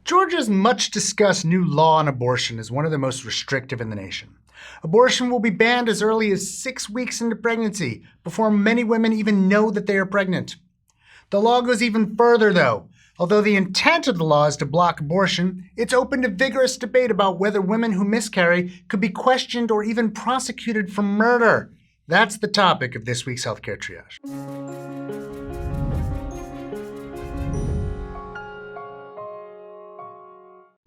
Georgia's much-discussed new law on abortion is one of the most restrictive in the nation. Abortion will be banned as early as 6 weeks into pregnancy, before many women even know that they are pregnant. The law goes even further, though. Although the intent of the law is to block abortion, it's open to vigorous debate about whether women who miscarry could be questioned or even prosecuted for murder. That's the topic of this week's Healthcare Triage.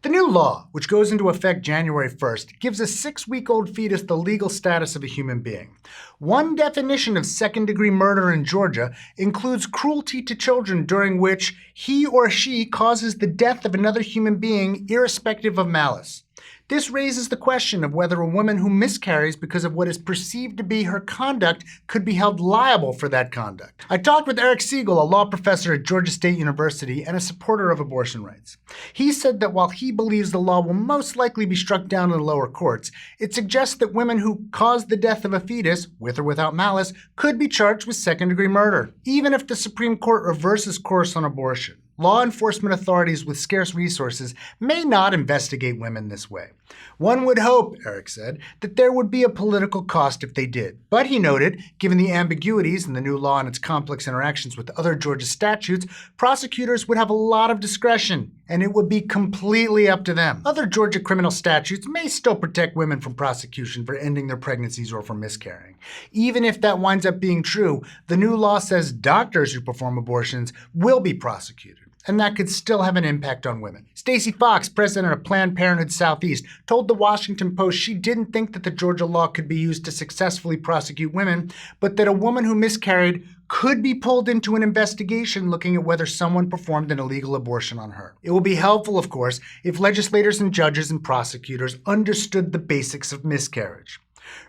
The new law, which goes into effect January 1st, gives a 6-week-old fetus the legal status of a human being. One definition of second-degree murder in Georgia includes cruelty to children during which he or she causes the death of another human being irrespective of malice. This raises the question of whether a woman who miscarries because of what is perceived to be her conduct could be held liable for that conduct. I talked with Eric Siegel, a law professor at Georgia State University and a supporter of abortion rights. He said that while he believes the law will most likely be struck down in the lower courts, it suggests that women who cause the death of a fetus, with or without malice, could be charged with second-degree murder, even if the Supreme Court reverses course on abortion. Law enforcement authorities with scarce resources may not investigate women this way. One would hope, Eric said, that there would be a political cost if they did. But he noted, given the ambiguities in the new law and its complex interactions with other Georgia statutes, prosecutors would have a lot of discretion, and it would be completely up to them. Other Georgia criminal statutes may still protect women from prosecution for ending their pregnancies or for miscarrying. Even if that winds up being true, the new law says doctors who perform abortions will be prosecuted. And that could still have an impact on women. Stacey Fox, president of Planned Parenthood Southeast, told the Washington Post she didn't think that the Georgia law could be used to successfully prosecute women, but that a woman who miscarried could be pulled into an investigation looking at whether someone performed an illegal abortion on her. It will be helpful, of course, if legislators and judges and prosecutors understood the basics of miscarriage.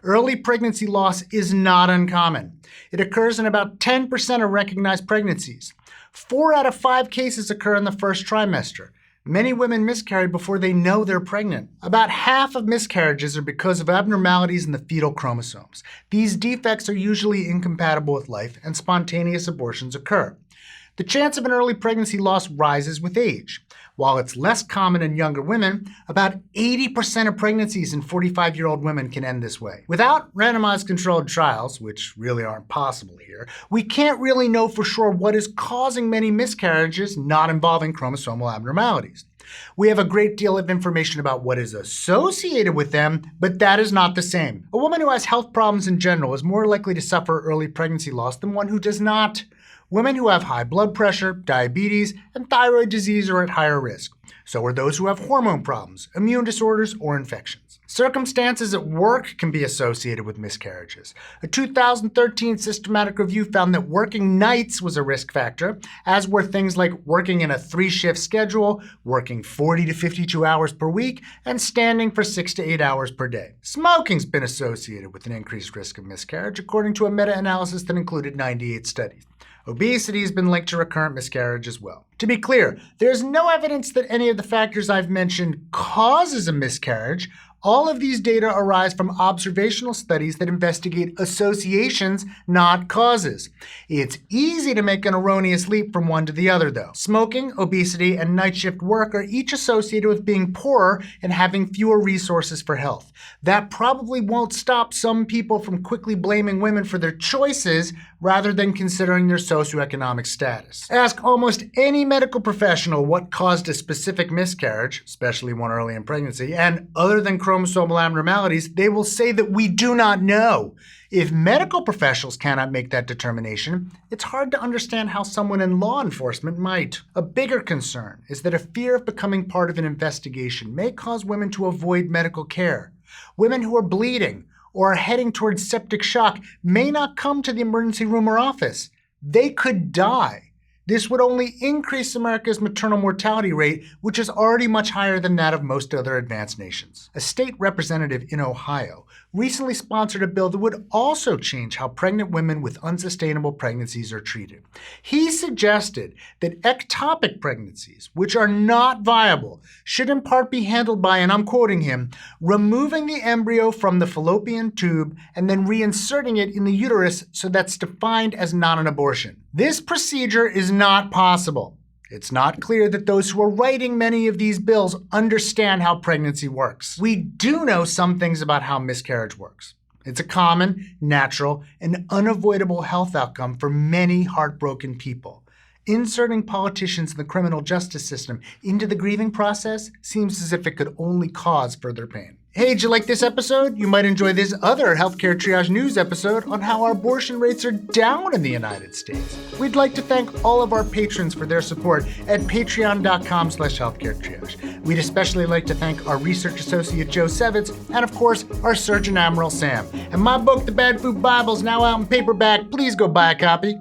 Early pregnancy loss is not uncommon. It occurs in about 10% of recognized pregnancies. 4 out of 5 cases occur in the first trimester. Many women miscarry before they know they're pregnant. About half of miscarriages are because of abnormalities in the fetal chromosomes. These defects are usually incompatible with life, and spontaneous abortions occur. The chance of an early pregnancy loss rises with age. While it's less common in younger women, about 80% of pregnancies in 45-year-old women can end this way. Without randomized controlled trials, which really aren't possible here, we can't really know for sure what is causing many miscarriages not involving chromosomal abnormalities. We have a great deal of information about what is associated with them, but that is not the same. A woman who has health problems in general is more likely to suffer early pregnancy loss than one who does not. Women who have high blood pressure, diabetes, and thyroid disease are at higher risk. So are those who have hormone problems, immune disorders, or infections. Circumstances at work can be associated with miscarriages. A 2013 systematic review found that working nights was a risk factor, as were things like working in a 3-shift schedule, working 40 to 52 hours per week, and standing for 6 to 8 hours per day. Smoking's been associated with an increased risk of miscarriage, according to a meta-analysis that included 98 studies. Obesity has been linked to recurrent miscarriage as well. To be clear, there's no evidence that any of the factors I've mentioned causes a miscarriage. All of these data arise from observational studies that investigate associations, not causes. It's easy to make an erroneous leap from one to the other, though. Smoking, obesity, and night shift work are each associated with being poorer and having fewer resources for health. That probably won't stop some people from quickly blaming women for their choices rather than considering their socioeconomic status. Ask almost any medical professional what caused a specific miscarriage, especially one early in pregnancy, and other than chromosomal abnormalities, they will say that we do not know. If medical professionals cannot make that determination, it's hard to understand how someone in law enforcement might. A bigger concern is that a fear of becoming part of an investigation may cause women to avoid medical care. Women who are bleeding or are heading towards septic shock may not come to the emergency room or office. They could die. This would only increase America's maternal mortality rate, which is already much higher than that of most other advanced nations. A state representative in Ohio recently sponsored a bill that would also change how pregnant women with unsustainable pregnancies are treated. He suggested that ectopic pregnancies, which are not viable, should in part be handled by, and I'm quoting him, removing the embryo from the fallopian tube and then reinserting it in the uterus so that's defined as not an abortion. This procedure is not possible. It's not clear that those who are writing many of these bills understand how pregnancy works. We do know some things about how miscarriage works. It's a common, natural, and unavoidable health outcome for many heartbroken people. Inserting politicians in the criminal justice system into the grieving process seems as if it could only cause further pain. Hey, did you like this episode? You might enjoy this other Healthcare Triage news episode on how our abortion rates are down in the United States. We'd like to thank all of our patrons for their support at patreon.com/healthcaretriage. We'd especially like to thank our research associate Joe Sevitz and, of course, our Surgeon Admiral Sam. And my book, The Bad Food Bible, is now out in paperback. Please go buy a copy.